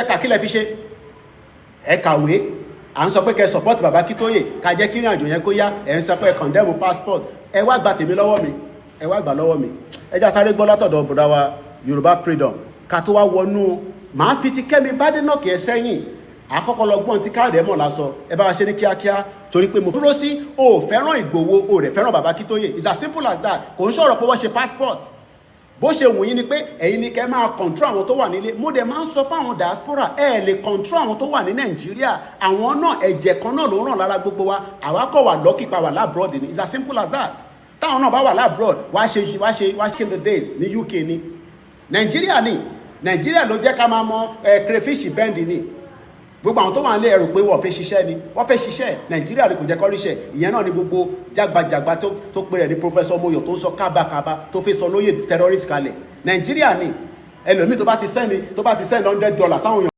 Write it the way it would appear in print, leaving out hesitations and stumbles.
ẹ̀ka kílẹ̀ fi ṣe ẹ kàwé à ń sọ pé kẹ́ support bàbá Akíntóyè ká jẹ́ kí ìrìn àjò yẹn kó yá ẹ̀ ń sọ pé condemn passport ẹ wá gba tèmi lọ́wọ́ mi ẹ wá gbà lọ́wọ́ mi ẹ já sáré gbọ́ látọ̀dọ̀ bùdá wa Yorùbá Freedom ká tó wá wọnú màá fi ti Kẹ́mi Bádénàkì ẹ sẹ́yìn àkọ́kọ́ lọ gbọ́n tí káàdì ẹ̀ mọ̀ lásọ ẹ bá wa ṣe ní kíákíá torí pé mo dúró sí o fẹ́ràn Ìgbòho o rẹ̀ fẹ́ràn bàbá Akíntóyè it's as simple as that kò ń sọ̀rọ̀ pé wọ́n ṣe passport bó ṣe wù yín ni pé ẹ̀yin ni kẹ́ máa control àwọn tó wà nílé mo dẹ̀ máa ń sọ fáwọn diaspora lè control àwọn tó wà ní Nàìjíríà àwọn náà ẹ̀jẹ̀ kan náà ló ràn lára gbogbo wa àwa kọ̀ wà lọ́kì pa wà lábroad ni it's as simple as that táwọn náà bá wà lábroad wá ṣe days ní UK ni Nàìjíríà ló jẹ́ ká máa mọ crayfish bend ni gbogbo àwọn tó wà nílé ẹrù pé wọ́n fẹ́ ṣiṣẹ́ ni wọ́n fẹ́ ṣiṣẹ́ Nàìjíríà ni kò jẹ́ kọ́ ríṣẹ́ ìyẹn náà ni gbogbo jágbajàgba tó pè rẹ̀ ní Professor Moyo tó ń sọ kábàkábà tó fi sọ lóye terrorist kalẹ̀ Nàìjíríà ni ẹlòmíì tó bá ti send $100 sáwọn èèyàn